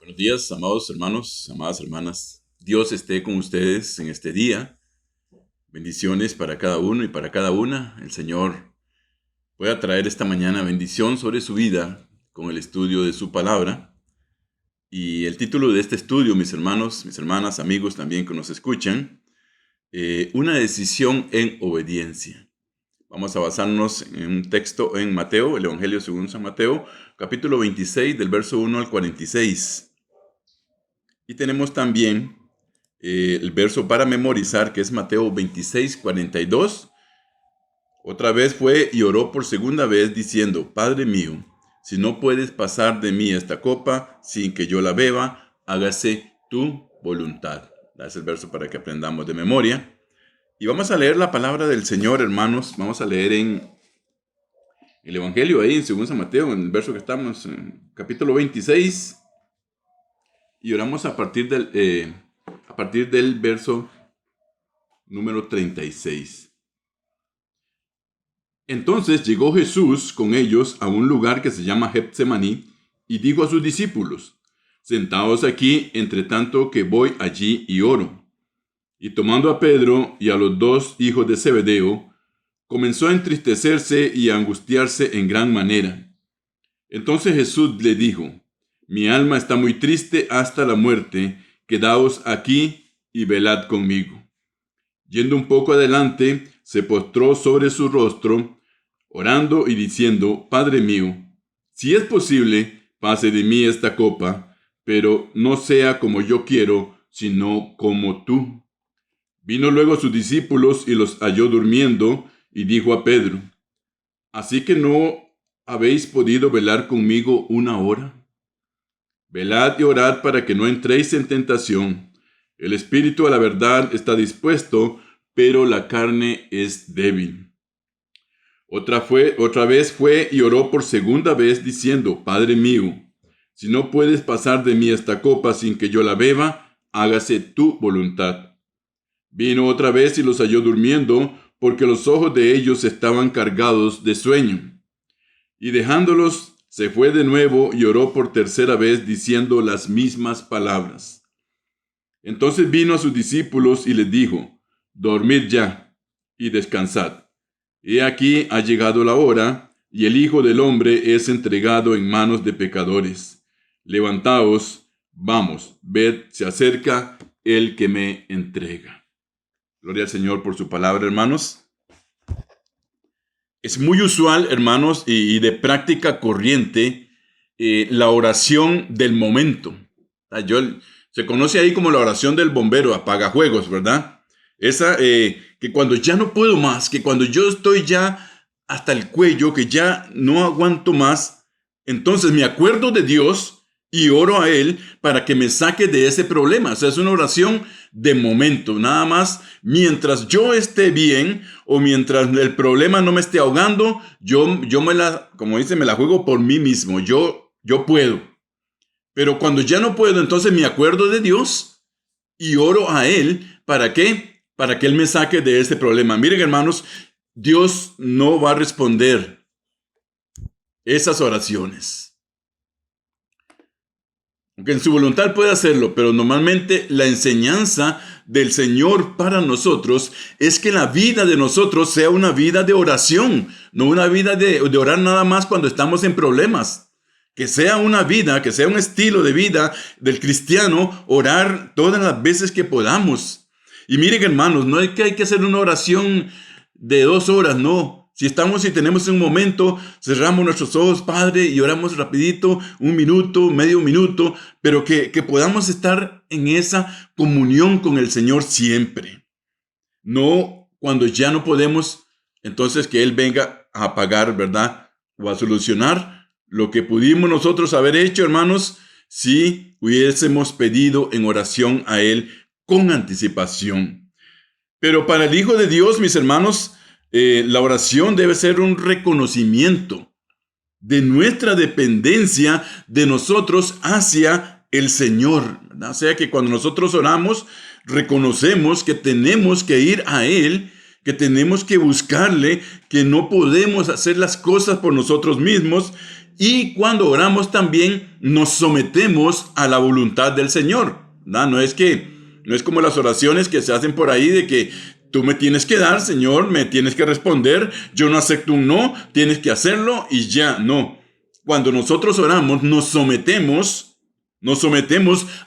Buenos días, amados hermanos, amadas hermanas. Dios esté con ustedes en este día. Bendiciones para cada uno y para cada una. El Señor pueda traer esta mañana bendición sobre su vida con el estudio de su palabra. Y el título de este estudio, mis hermanos, mis hermanas, amigos también que nos escuchan, una decisión en obediencia. Vamos a basarnos en un texto en Mateo, el Evangelio según San Mateo, capítulo 26, del verso 1 al 46. Y tenemos también el verso para memorizar, que es Mateo 26, 42. Otra vez fue y oró por segunda vez, diciendo: Padre mío, si no puedes pasar de mí esta copa sin que yo la beba, hágase tu voluntad. Es el verso para que aprendamos de memoria. Y vamos a leer la palabra del Señor, hermanos. Vamos a leer en el Evangelio, ahí en según San Mateo, en el verso que estamos, en capítulo 26. Y oramos a partir del verso número 36. Entonces llegó Jesús con ellos a un lugar que se llama Getsemaní y dijo a sus discípulos: Sentaos aquí, entre tanto que voy allí y oro. Y tomando a Pedro y a los dos hijos de Zebedeo, comenzó a entristecerse y a angustiarse en gran manera. Entonces Jesús le dijo: Mi alma está muy triste hasta la muerte, quedaos aquí y velad conmigo. Yendo un poco adelante, se postró sobre su rostro, orando y diciendo: Padre mío, si es posible, pase de mí esta copa, pero no sea como yo quiero, sino como tú. Vino luego a sus discípulos y los halló durmiendo, y dijo a Pedro: ¿Así que no habéis podido velar conmigo una hora? Velad y orad para que no entréis en tentación. El espíritu a la verdad está dispuesto, pero la carne es débil. Otra vez fue y oró por segunda vez, diciendo: Padre mío, si no puedes pasar de mí esta copa sin que yo la beba, hágase tu voluntad. Vino otra vez y los halló durmiendo, porque los ojos de ellos estaban cargados de sueño. Y dejándolos, se fue de nuevo y oró por tercera vez, diciendo las mismas palabras. Entonces vino a sus discípulos y les dijo: Dormid ya y descansad. He aquí ha llegado la hora, y el Hijo del Hombre es entregado en manos de pecadores. Levantaos, vamos, ved, se acerca el que me entrega. Gloria al Señor por su palabra, hermanos. Es muy usual, hermanos, y de práctica corriente, la oración del momento. Se conoce ahí como la oración del bombero, apagajuegos, ¿verdad? Esa que cuando ya no puedo más, que cuando yo estoy ya hasta el cuello, que ya no aguanto más, entonces me acuerdo de Dios y oro a Él para que me saque de ese problema. O sea, es una oración de momento, nada más mientras yo esté bien o mientras el problema no me esté ahogando, yo como dice, me la juego por mí mismo, yo puedo. Pero cuando ya no puedo, entonces me acuerdo de Dios y oro a Él. ¿Para qué? Para que Él me saque de ese problema. Miren, hermanos, Dios no va a responder esas oraciones. Aunque en su voluntad puede hacerlo, pero normalmente la enseñanza del Señor para nosotros es que la vida de nosotros sea una vida de oración, no una vida de orar nada más cuando estamos en problemas. Que sea una vida, que sea un estilo de vida del cristiano, orar todas las veces que podamos. Y miren, hermanos, no es que hay que hacer una oración de 2 horas, no. Si tenemos un momento, cerramos nuestros ojos, Padre, y oramos rapidito, 1 minuto, medio minuto, pero que podamos estar en esa comunión con el Señor siempre. No cuando ya no podemos, entonces que Él venga a apagar, ¿verdad? O a solucionar lo que pudimos nosotros haber hecho, hermanos, si hubiésemos pedido en oración a Él con anticipación. Pero para el Hijo de Dios, mis hermanos, la oración debe ser un reconocimiento de nuestra dependencia de nosotros hacia el Señor, ¿verdad? O sea que cuando nosotros oramos, reconocemos que tenemos que ir a Él, que tenemos que buscarle, que no podemos hacer las cosas por nosotros mismos. Y cuando oramos también nos sometemos a la voluntad del Señor, ¿verdad? No es como las oraciones que se hacen por ahí de que tú me tienes que dar, Señor, me tienes que responder, yo no acepto un no, tienes que hacerlo y ya, no. Cuando nosotros oramos nos sometemos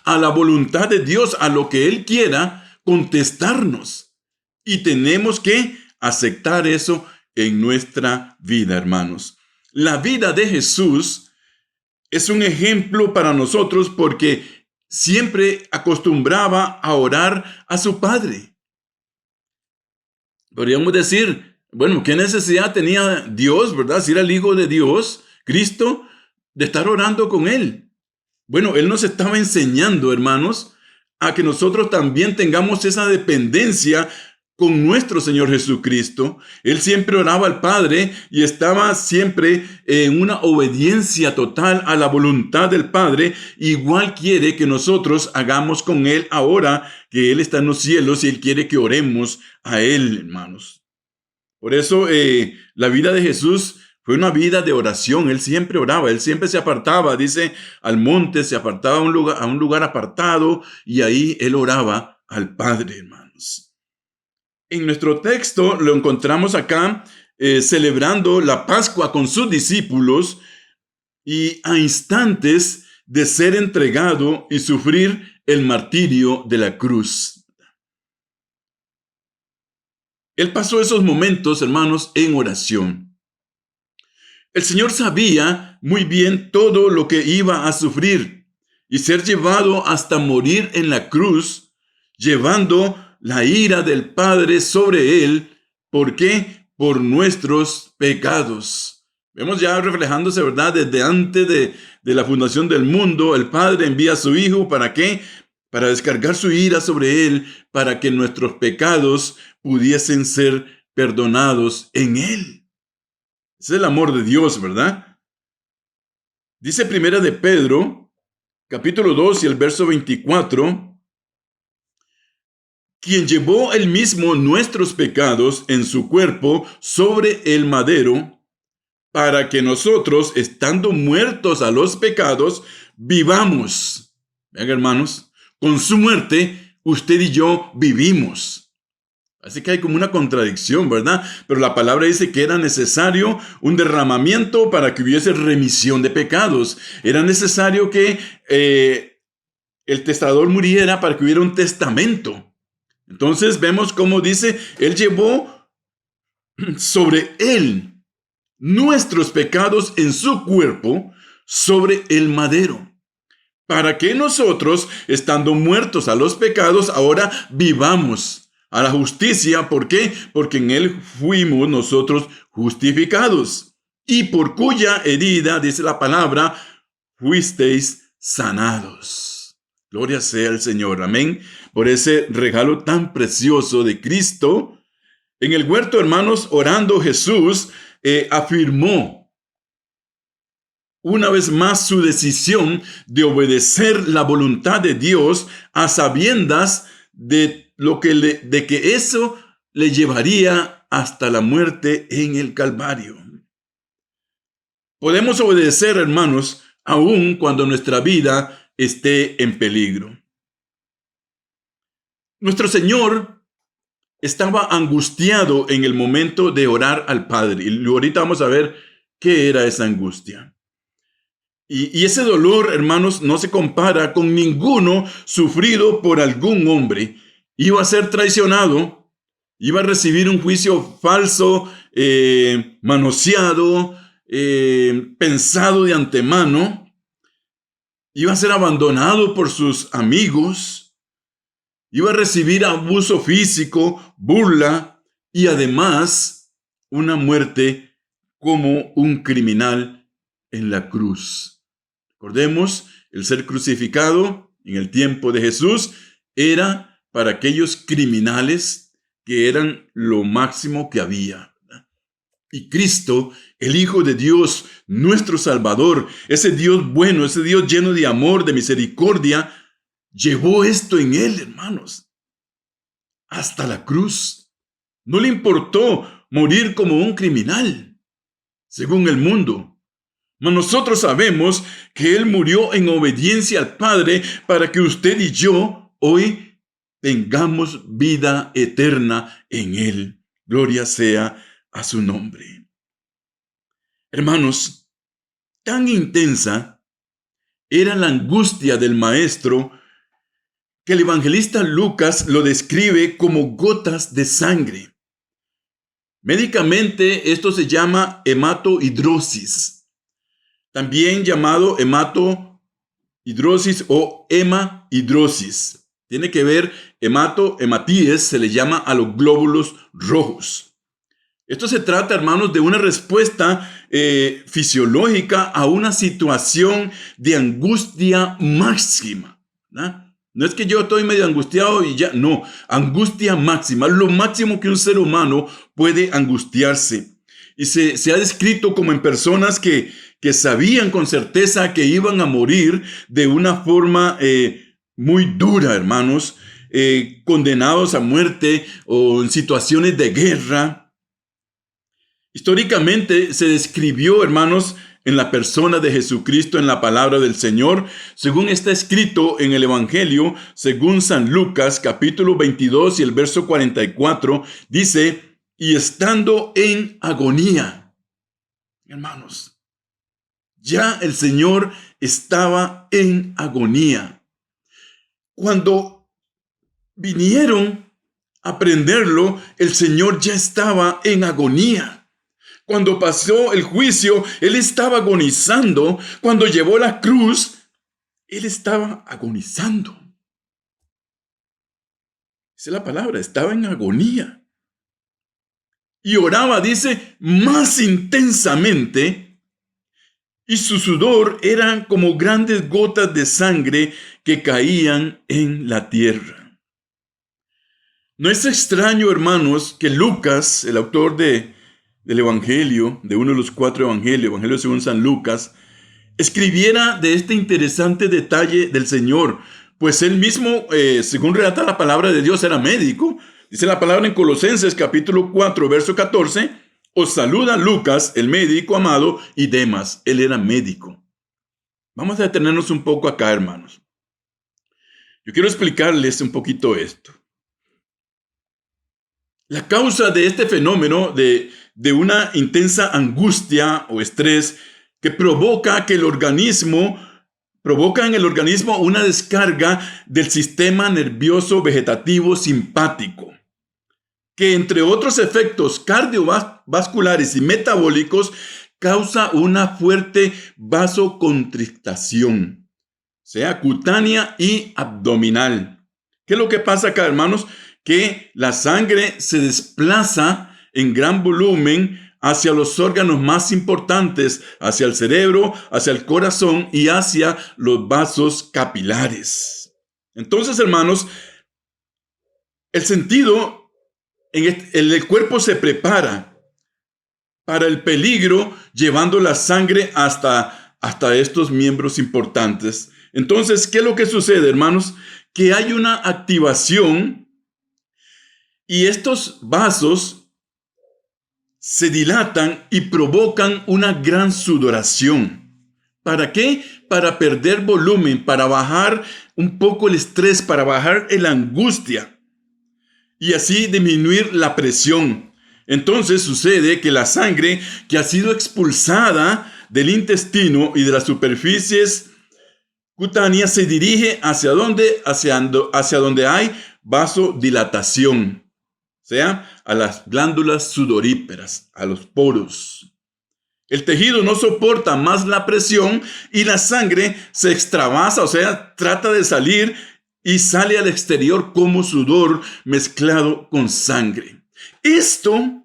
a la voluntad de Dios, a lo que Él quiera contestarnos. Y tenemos que aceptar eso en nuestra vida, hermanos. La vida de Jesús es un ejemplo para nosotros porque siempre acostumbraba a orar a su Padre. Podríamos decir, bueno, ¿qué necesidad tenía Dios, verdad? Si era el Hijo de Dios, Cristo, de estar orando con Él. Bueno, Él nos estaba enseñando, hermanos, a que nosotros también tengamos esa dependencia con nuestro Señor Jesucristo. Él siempre oraba al Padre y estaba siempre en una obediencia total a la voluntad del Padre. Igual quiere que nosotros hagamos con Él ahora que Él está en los cielos y Él quiere que oremos a Él, hermanos. Por eso la vida de Jesús fue una vida de oración. Él siempre oraba, Él siempre se apartaba, dice, al monte, se apartaba a un lugar apartado y ahí Él oraba al Padre, hermanos. En nuestro texto lo encontramos acá celebrando la Pascua con sus discípulos y a instantes de ser entregado y sufrir el martirio de la cruz. Él pasó esos momentos, hermanos, en oración. El Señor sabía muy bien todo lo que iba a sufrir y ser llevado hasta morir en la cruz, llevando la ira del Padre sobre Él. ¿Por qué? Por nuestros pecados. Vemos ya reflejándose, ¿verdad? Desde antes de la fundación del mundo, el Padre envía a su Hijo. ¿Para qué? Para descargar su ira sobre Él, para que nuestros pecados pudiesen ser perdonados en Él. Ese es el amor de Dios, ¿verdad? Dice Primera de Pedro, capítulo 2 y el verso 24, quien llevó él mismo nuestros pecados en su cuerpo sobre el madero, para que nosotros, estando muertos a los pecados, vivamos. Vean, hermanos, con su muerte, usted y yo vivimos. Así que hay como una contradicción, ¿verdad? Pero la palabra dice que era necesario un derramamiento para que hubiese remisión de pecados. Era necesario que el testador muriera para que hubiera un testamento. Entonces vemos cómo dice, Él llevó sobre Él nuestros pecados en su cuerpo sobre el madero, para que nosotros, estando muertos a los pecados, ahora vivamos a la justicia. ¿Por qué? Porque en Él fuimos nosotros justificados, y por cuya herida, dice la palabra, fuisteis sanados. Gloria sea al Señor, amén, por ese regalo tan precioso de Cristo. En el huerto, hermanos, orando, Jesús afirmó una vez más su decisión de obedecer la voluntad de Dios a sabiendas de que eso le llevaría hasta la muerte en el Calvario. Podemos obedecer, hermanos, aun cuando nuestra vida esté en peligro. Nuestro Señor estaba angustiado en el momento de orar al Padre. Y ahorita vamos a ver qué era esa angustia. Y ese dolor, hermanos, no se compara con ninguno sufrido por algún hombre. Iba a ser traicionado, iba a recibir un juicio falso, manoseado, pensado de antemano. Iba a ser abandonado por sus amigos. Iba a recibir abuso físico, burla y además una muerte como un criminal en la cruz. Recordemos, el ser crucificado en el tiempo de Jesús era para aquellos criminales que eran lo máximo que había. Y Cristo, el Hijo de Dios, nuestro Salvador, ese Dios bueno, ese Dios lleno de amor, de misericordia, llevó esto en Él, hermanos, hasta la cruz. No le importó morir como un criminal, según el mundo. Mas nosotros sabemos que Él murió en obediencia al Padre para que usted y yo hoy tengamos vida eterna en Él. Gloria sea a su nombre. Hermanos, tan intensa era la angustia del maestro que el evangelista Lucas lo describe como gotas de sangre. Médicamente esto se llama hematohidrosis, también llamado hematohidrosis o hemahidrosis. Tiene que ver, hematíes se le llama a los glóbulos rojos. Esto se trata, hermanos, de una respuesta fisiológica a una situación de angustia máxima, ¿no? No es que yo estoy medio angustiado y ya, no, angustia máxima, lo máximo que un ser humano puede angustiarse. Y se ha descrito como en personas que sabían con certeza que iban a morir de una forma muy dura, hermanos, condenados a muerte o en situaciones de guerra. Históricamente se describió, hermanos, en la persona de Jesucristo, en la palabra del Señor, según está escrito en el Evangelio, según San Lucas, capítulo 22 y el verso 44, dice, y estando en agonía. Hermanos, ya el Señor estaba en agonía. Cuando vinieron a prenderlo, el Señor ya estaba en agonía. Cuando pasó el juicio, Él estaba agonizando. Cuando llevó la cruz, Él estaba agonizando. Esa es la palabra, estaba en agonía. Y oraba, dice, más intensamente. Y su sudor eran como grandes gotas de sangre que caían en la tierra. No es extraño, hermanos, que Lucas, el autor del Evangelio, de uno de los 4 evangelios, Evangelio según San Lucas, escribiera de este interesante detalle del Señor, pues él mismo, según relata la palabra de Dios, era médico. Dice la palabra en Colosenses capítulo 4, verso 14, os saluda Lucas, el médico amado, y Demas, él era médico. Vamos a detenernos un poco acá, hermanos. Yo quiero explicarles un poquito esto. La causa de este fenómeno de una intensa angustia o estrés que provoca en el organismo una descarga del sistema nervioso vegetativo simpático, que entre otros efectos cardiovasculares y metabólicos causa una fuerte vasoconstricción, sea cutánea y abdominal. ¿Qué es lo que pasa acá, hermanos? Que la sangre se desplaza en gran volumen hacia los órganos más importantes, hacia el cerebro, hacia el corazón y hacia los vasos capilares. Entonces, hermanos, el cuerpo se prepara para el peligro llevando la sangre hasta estos miembros importantes. Entonces, ¿qué es lo que sucede, hermanos? Que hay una activación y estos vasos se dilatan y provocan una gran sudoración. ¿Para qué? Para perder volumen, para bajar un poco el estrés, para bajar la angustia y así disminuir la presión. Entonces sucede que la sangre que ha sido expulsada del intestino y de las superficies cutáneas se dirige hacia donde hay vasodilatación. O sea, a las glándulas sudoríparas, a los poros. El tejido no soporta más la presión y la sangre se extravasa, o sea, trata de salir y sale al exterior como sudor mezclado con sangre. Esto,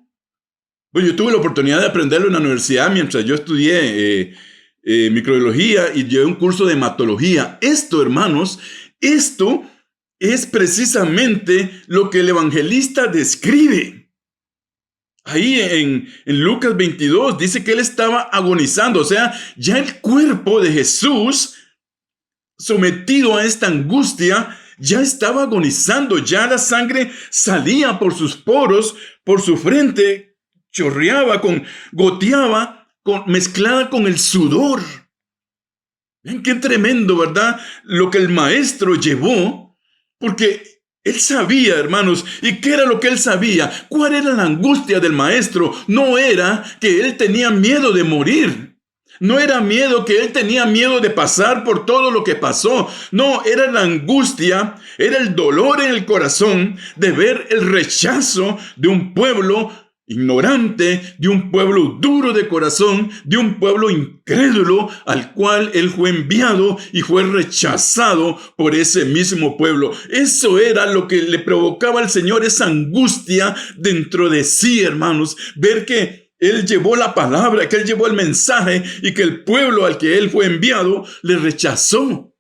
yo tuve la oportunidad de aprenderlo en la universidad mientras yo estudié microbiología y llevé un curso de hematología. Esto, hermanos, esto es precisamente lo que el evangelista describe. Ahí en Lucas 22 dice que él estaba agonizando, o sea, ya el cuerpo de Jesús, sometido a esta angustia, ya estaba agonizando, ya la sangre salía por sus poros, por su frente, chorreaba, goteaba, mezclada con el sudor. Ven qué tremendo, ¿verdad? Lo que el maestro llevó, porque él sabía, hermanos. ¿Y qué era lo que él sabía? ¿Cuál era la angustia del maestro? No era que él tenía miedo de morir. No era miedo que él tenía miedo de pasar por todo lo que pasó. No, era la angustia, era el dolor en el corazón de ver el rechazo de un pueblo ignorante, de un pueblo duro de corazón, de un pueblo incrédulo al cual él fue enviado y fue rechazado por ese mismo pueblo. Eso era lo que le provocaba al Señor, esa angustia dentro de sí, hermanos. Ver que él llevó la palabra, que él llevó el mensaje y que el pueblo al que él fue enviado le rechazó.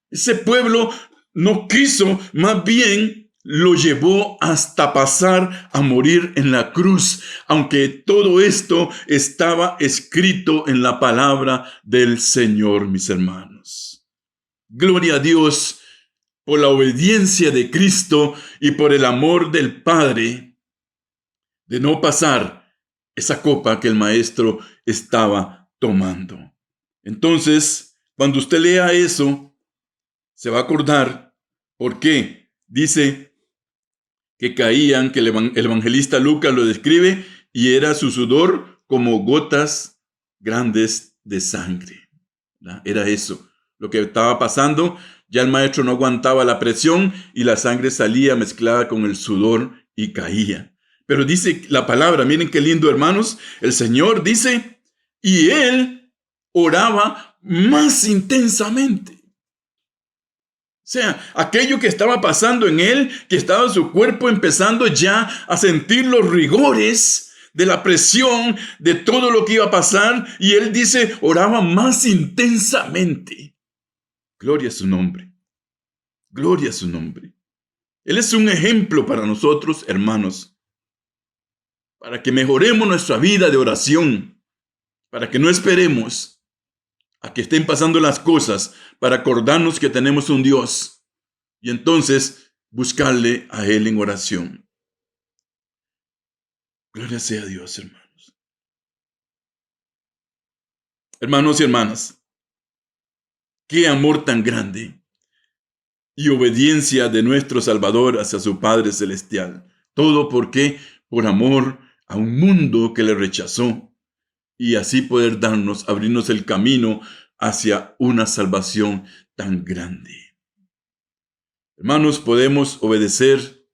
Ese pueblo no quiso, más bien lo llevó hasta pasar a morir en la cruz, aunque todo esto estaba escrito en la palabra del Señor, mis hermanos. Gloria a Dios por la obediencia de Cristo y por el amor del Padre de no pasar esa copa que el maestro estaba tomando. Entonces, cuando usted lea eso, se va a acordar por qué dice que caían, que el evangelista Lucas lo describe, y era su sudor como gotas grandes de sangre. ¿Verdad? Era eso lo que estaba pasando. Ya el maestro no aguantaba la presión y la sangre salía mezclada con el sudor y caía. Pero dice la palabra, miren qué lindo, hermanos, el Señor dice, y él oraba más intensamente. O sea, aquello que estaba pasando en él, que estaba su cuerpo empezando ya a sentir los rigores de la presión, de todo lo que iba a pasar, y él dice, oraba más intensamente. Gloria a su nombre. Gloria a su nombre. Él es un ejemplo para nosotros, hermanos, para que mejoremos nuestra vida de oración, para que no esperemos a que estén pasando las cosas para acordarnos que tenemos un Dios y entonces buscarle a Él en oración. Gloria sea a Dios, hermanos. Hermanos y hermanas, qué amor tan grande y obediencia de nuestro Salvador hacia su Padre Celestial. Todo porque por amor a un mundo que le rechazó. Y así poder abrirnos el camino hacia una salvación tan grande. Hermanos, podemos obedecer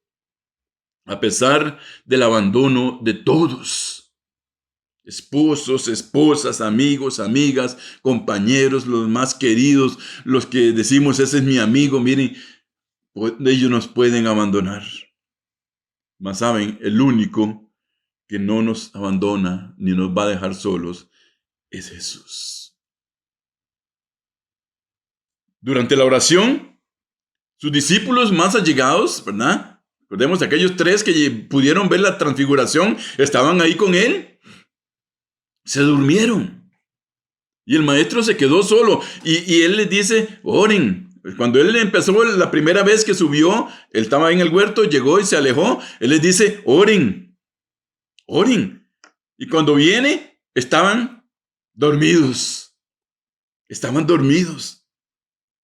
a pesar del abandono de todos. Esposos, esposas, amigos, amigas, compañeros, los más queridos, los que decimos, ese es mi amigo, miren, ellos nos pueden abandonar. Mas saben, el único que no nos abandona ni nos va a dejar solos es Jesús. Durante la oración, sus discípulos más allegados, ¿verdad? Recordemos aquellos 3 que pudieron ver la transfiguración, estaban ahí con él, se durmieron. Y el maestro se quedó solo y él les dice, oren. Cuando él empezó la primera vez que subió, él estaba en el huerto, llegó y se alejó, él les dice, oren. Oren. Y cuando viene, estaban dormidos. Estaban dormidos.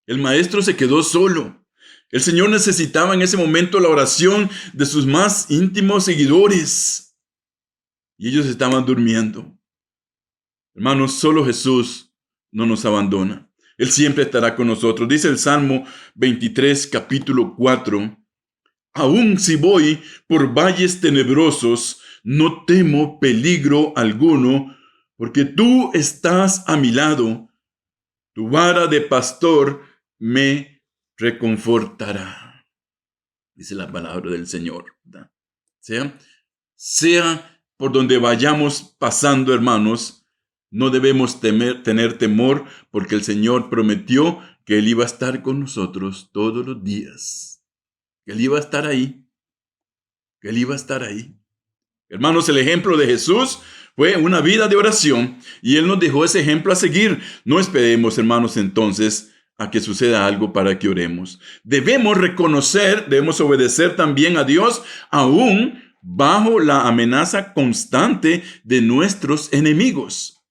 El maestro se quedó solo. El Señor necesitaba en ese momento la oración de sus más íntimos seguidores. Y ellos estaban durmiendo. Hermanos, solo Jesús no nos abandona. Él siempre estará con nosotros. Dice el Salmo 23, capítulo 4. Aun si voy por valles tenebrosos, no temo peligro alguno, porque tú estás a mi lado. Tu vara de pastor me reconfortará. Dice la palabra del Señor, ¿verdad? Sea por donde vayamos pasando, hermanos, no debemos tener temor, porque el Señor prometió que Él iba a estar con nosotros todos los días. Que Él iba a estar ahí. Que Él iba a estar ahí. Hermanos, el ejemplo de Jesús fue una vida de oración y Él nos dejó ese ejemplo a seguir. No esperemos, hermanos, entonces, a que suceda algo para que oremos. Debemos reconocer, debemos obedecer también a Dios, aún bajo la amenaza constante de nuestros enemigos.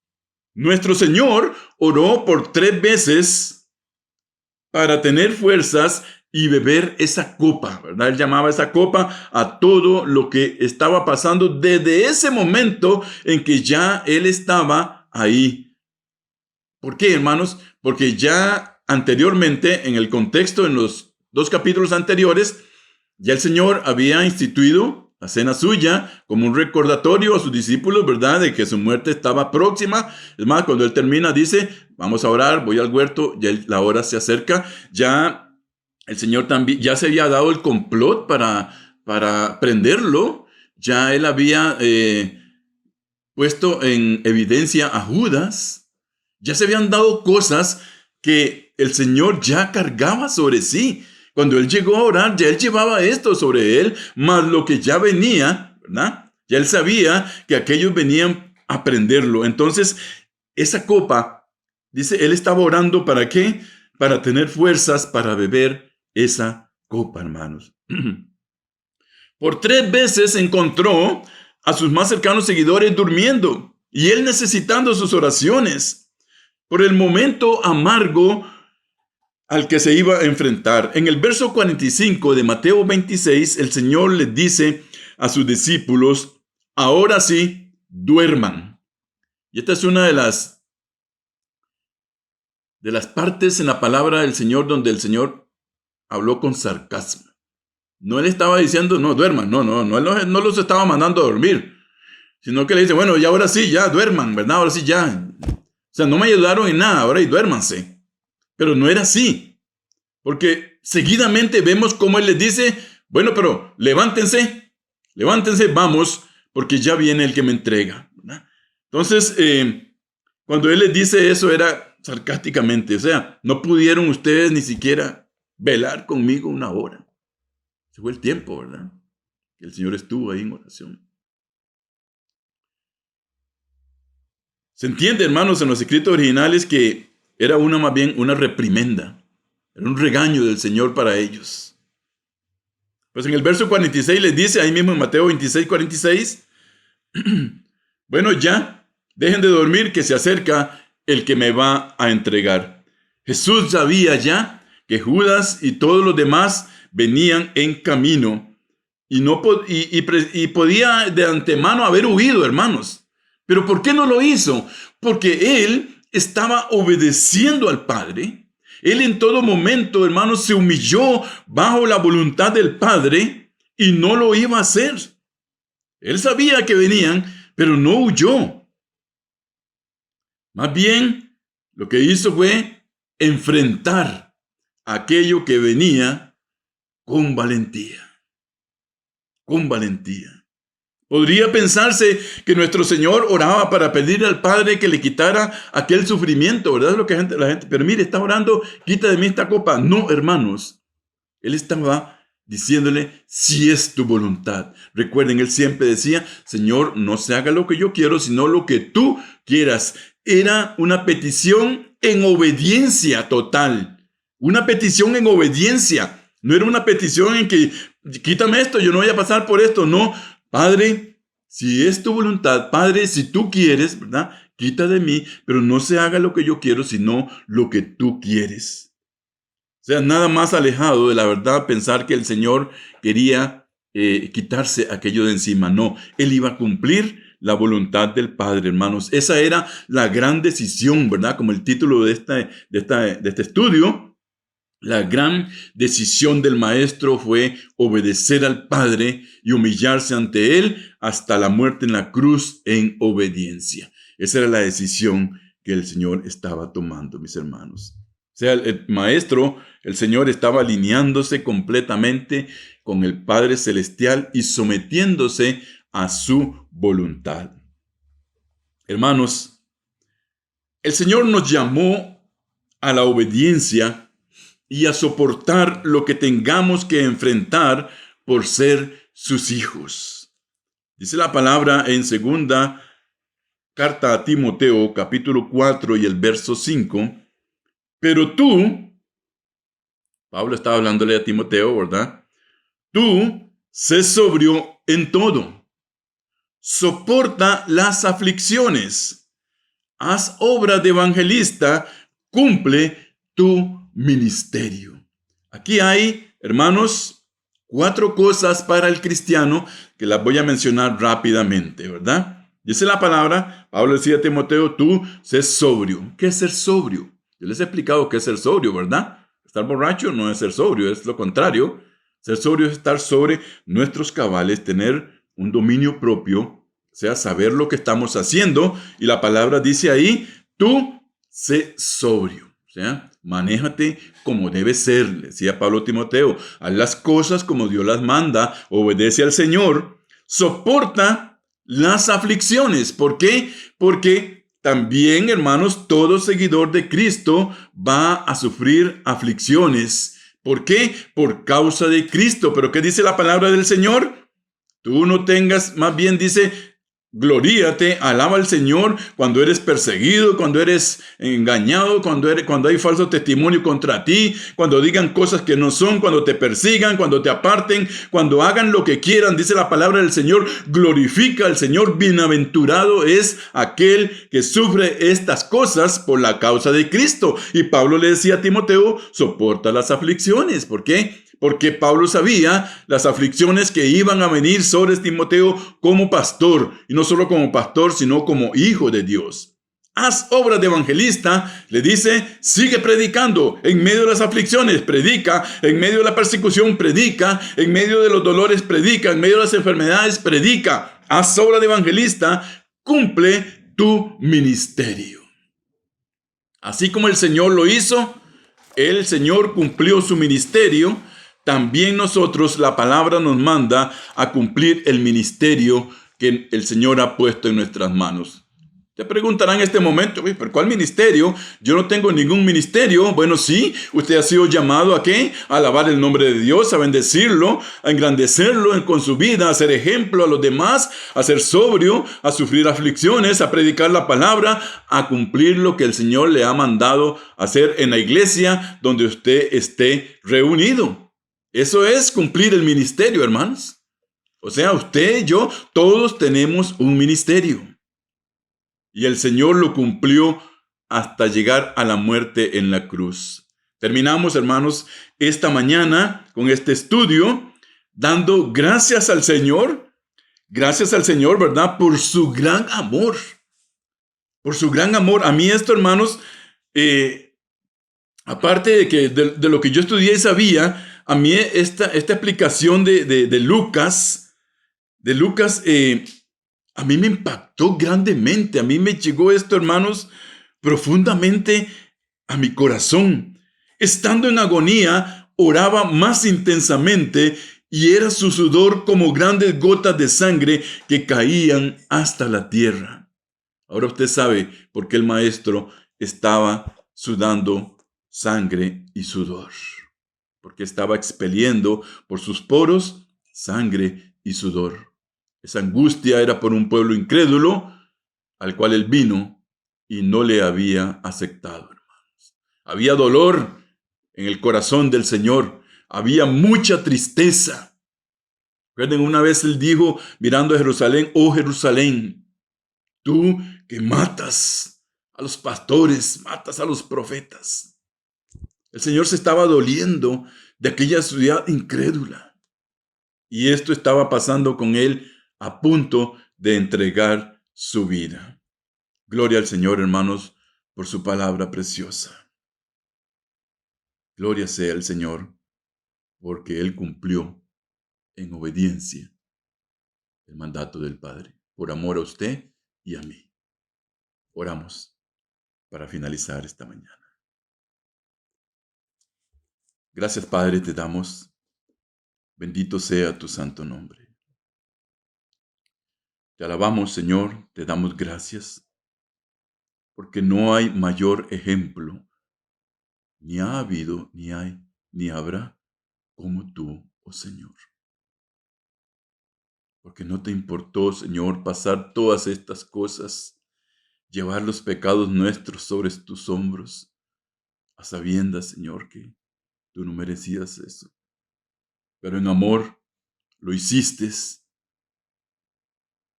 Nuestro Señor oró por 3 veces para tener fuerzas y beber esa copa, ¿verdad? Él llamaba esa copa a todo lo que estaba pasando desde ese momento en que ya Él estaba ahí. ¿Por qué, hermanos? Porque ya anteriormente, en el contexto, en los 2 capítulos anteriores, ya el Señor había instituido la cena suya como un recordatorio a sus discípulos, ¿verdad? De que su muerte estaba próxima. Es más, cuando Él termina, dice, vamos a orar, voy al huerto, ya la hora se acerca. Ya el Señor también, ya se había dado el complot para prenderlo. Ya Él había puesto en evidencia a Judas. Ya se habían dado cosas que el Señor ya cargaba sobre sí. Cuando Él llegó a orar, ya Él llevaba esto sobre Él, más lo que ya venía, ¿verdad? Ya Él sabía que aquellos venían a prenderlo. Entonces, esa copa, dice, Él estaba orando ¿para qué? Para tener fuerzas para beber esa copa, hermanos. Por 3 veces encontró a sus más cercanos seguidores durmiendo y Él necesitando sus oraciones por el momento amargo al que se iba a enfrentar. En el verso 45 de Mateo 26, el Señor les dice a sus discípulos, ahora sí, duerman. Y esta es una de las partes en la palabra del Señor donde el Señor habló con sarcasmo. No le estaba diciendo, no, duerman, no, él no los estaba mandando a dormir, sino que le dice, bueno, ya ahora sí, ya duerman, ¿verdad? Ahora sí, ya. O sea, no me ayudaron en nada, ahora y duérmanse. Pero no era así, porque seguidamente vemos cómo Él les dice, bueno, pero levántense, vamos, porque ya viene el que me entrega, ¿verdad? Entonces, cuando Él les dice eso era sarcásticamente, o sea, no pudieron ustedes ni siquiera velar conmigo 1 hora. Ese fue el tiempo, ¿verdad? Que el Señor estuvo ahí en oración. Se entiende, hermanos, en los escritos originales que era más bien una reprimenda. Era un regaño del Señor para ellos. Pues en el verso 46 les dice, ahí mismo en Mateo 26, 46, bueno, ya, dejen de dormir que se acerca el que me va a entregar. Jesús sabía ya que Judas y todos los demás venían en camino y podía de antemano haber huido, hermanos. ¿Pero por qué no lo hizo? Porque Él estaba obedeciendo al Padre. Él en todo momento, hermanos, se humilló bajo la voluntad del Padre y no lo iba a hacer. Él sabía que venían, pero no huyó. Más bien, lo que hizo fue enfrentar aquello que venía con valentía. Con valentía. Podría pensarse que nuestro Señor oraba para pedirle al Padre que le quitara aquel sufrimiento, ¿verdad? Es lo que la gente, pero mire, está orando, quita de mí esta copa. No, hermanos. Él estaba diciéndole, si es tu voluntad. Recuerden, Él siempre decía, Señor, no se haga lo que yo quiero, sino lo que tú quieras. Era una petición en obediencia total. Una petición en obediencia. No era una petición en que, quítame esto, yo no voy a pasar por esto. No, Padre, si es tu voluntad, Padre, si tú quieres, ¿verdad? Quita de mí, pero no se haga lo que yo quiero, sino lo que tú quieres. O sea, nada más alejado de la verdad pensar que el Señor quería quitarse aquello de encima. No, Él iba a cumplir la voluntad del Padre, hermanos. Esa era la gran decisión, ¿verdad? Como el título de este estudio. La gran decisión del Maestro fue obedecer al Padre y humillarse ante Él hasta la muerte en la cruz en obediencia. Esa era la decisión que el Señor estaba tomando, mis hermanos. O sea, el Maestro, el Señor, estaba alineándose completamente con el Padre Celestial y sometiéndose a su voluntad. Hermanos, el Señor nos llamó a la obediencia y a soportar lo que tengamos que enfrentar por ser sus hijos. Dice la palabra en 2 carta a Timoteo, capítulo 4 y el verso 5, pero tú Pablo estaba hablándole a Timoteo, ¿verdad? Tú sé sobrio en todo. Soporta las aflicciones. Haz obra de evangelista. Cumple tu ministerio. Aquí hay, hermanos, 4 cosas para el cristiano que las voy a mencionar rápidamente, ¿verdad? Dice la palabra, Pablo decía a Timoteo, tú sé sobrio. ¿Qué es ser sobrio? Yo les he explicado qué es ser sobrio, ¿verdad? Estar borracho no es ser sobrio, es lo contrario. Ser sobrio es estar sobre nuestros cabales, tener un dominio propio, o sea, saber lo que estamos haciendo. Y la palabra dice ahí, tú sé sobrio. O sea, manéjate como debe ser, le decía Pablo a Timoteo. Haz las cosas como Dios las manda, obedece al Señor, soporta las aflicciones. ¿Por qué? Porque también, hermanos, todo seguidor de Cristo va a sufrir aflicciones. ¿Por qué? Por causa de Cristo. ¿Pero qué dice la palabra del Señor? Tú no tengas, más bien dice, gloríate, alaba al Señor cuando eres perseguido, cuando eres engañado, cuando hay falso testimonio contra ti, cuando digan cosas que no son, cuando te persigan, cuando te aparten, cuando hagan lo que quieran, dice la palabra del Señor, glorifica al Señor, bienaventurado es aquel que sufre estas cosas por la causa de Cristo. Y Pablo le decía a Timoteo, soporta las aflicciones. ¿Por qué? Porque Pablo sabía las aflicciones que iban a venir sobre Timoteo como pastor, y no solo como pastor, sino como hijo de Dios. Haz obra de evangelista, le dice, sigue predicando, en medio de las aflicciones, predica, en medio de la persecución, predica, en medio de los dolores, predica, en medio de las enfermedades, predica. Haz obra de evangelista, cumple tu ministerio. Así como el Señor lo hizo, el Señor cumplió su ministerio. También nosotros, la palabra nos manda a cumplir el ministerio que el Señor ha puesto en nuestras manos. Te preguntarán en este momento, ¿pero cuál ministerio? Yo no tengo ningún ministerio. Bueno, sí, usted ha sido llamado ¿a qué? A alabar el nombre de Dios, a bendecirlo, a engrandecerlo con su vida, a ser ejemplo a los demás, a ser sobrio, a sufrir aflicciones, a predicar la palabra, a cumplir lo que el Señor le ha mandado hacer en la iglesia donde usted esté reunido. Eso es cumplir el ministerio, hermanos. O sea, usted y yo, todos tenemos un ministerio. Y el Señor lo cumplió hasta llegar a la muerte en la cruz. Terminamos, hermanos, esta mañana con este estudio, dando gracias al Señor, ¿verdad? Por su gran amor. Por su gran amor. A mí esto, hermanos, aparte de lo que yo estudié y sabía, a mí esta explicación de Lucas, a mí me impactó grandemente. A mí me llegó esto, hermanos, profundamente a mi corazón. Estando en agonía, oraba más intensamente y era su sudor como grandes gotas de sangre que caían hasta la tierra. Ahora usted sabe por qué el maestro estaba sudando sangre y sudor. Porque estaba expeliendo por sus poros sangre y sudor. Esa angustia era por un pueblo incrédulo al cual él vino y no le había aceptado, hermanos. Había dolor en el corazón del Señor. Había mucha tristeza. Recuerden, una vez él dijo, mirando a Jerusalén, oh Jerusalén, tú que matas a los pastores, matas a los profetas. El Señor se estaba doliendo de aquella ciudad incrédula. Y esto estaba pasando con él a punto de entregar su vida. Gloria al Señor, hermanos, por su palabra preciosa. Gloria sea al Señor, porque Él cumplió en obediencia el mandato del Padre, por amor a usted y a mí. Oramos para finalizar esta mañana. Gracias, Padre, te damos. Bendito sea tu santo nombre. Te alabamos, Señor, te damos gracias, porque no hay mayor ejemplo, ni ha habido, ni hay, ni habrá, como tú, oh Señor. Porque no te importó, Señor, pasar todas estas cosas, llevar los pecados nuestros sobre tus hombros, a sabiendas, Señor, que Tú no merecías eso. Pero en amor lo hiciste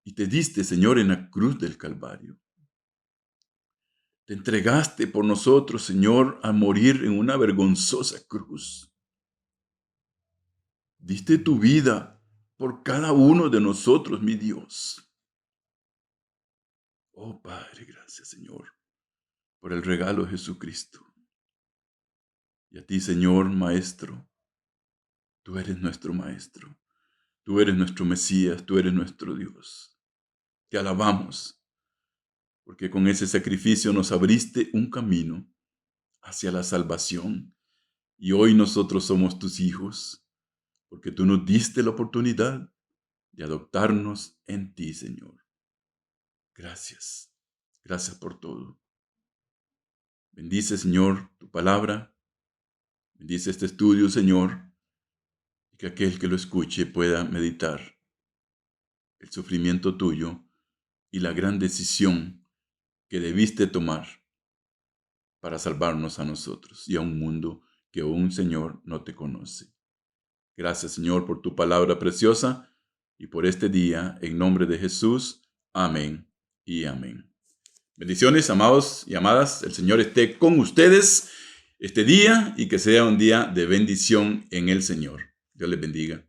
y te diste, Señor, en la cruz del Calvario. Te entregaste por nosotros, Señor, a morir en una vergonzosa cruz. Diste tu vida por cada uno de nosotros, mi Dios. Oh Padre, gracias, Señor, por el regalo de Jesucristo. Y a ti, Señor, Maestro, tú eres nuestro Maestro. Tú eres nuestro Mesías, tú eres nuestro Dios. Te alabamos, porque con ese sacrificio nos abriste un camino hacia la salvación. Y hoy nosotros somos tus hijos, porque tú nos diste la oportunidad de adoptarnos en ti, Señor. Gracias. Gracias por todo. Bendice, Señor, tu palabra. Bendice este estudio, Señor, y que aquel que lo escuche pueda meditar el sufrimiento tuyo y la gran decisión que debiste tomar para salvarnos a nosotros y a un mundo que aún, Señor, no te conoce. Gracias, Señor, por tu palabra preciosa y por este día, en nombre de Jesús. Amén y amén. Bendiciones, amados y amadas. El Señor esté con ustedes este día y que sea un día de bendición en el Señor. Dios les bendiga.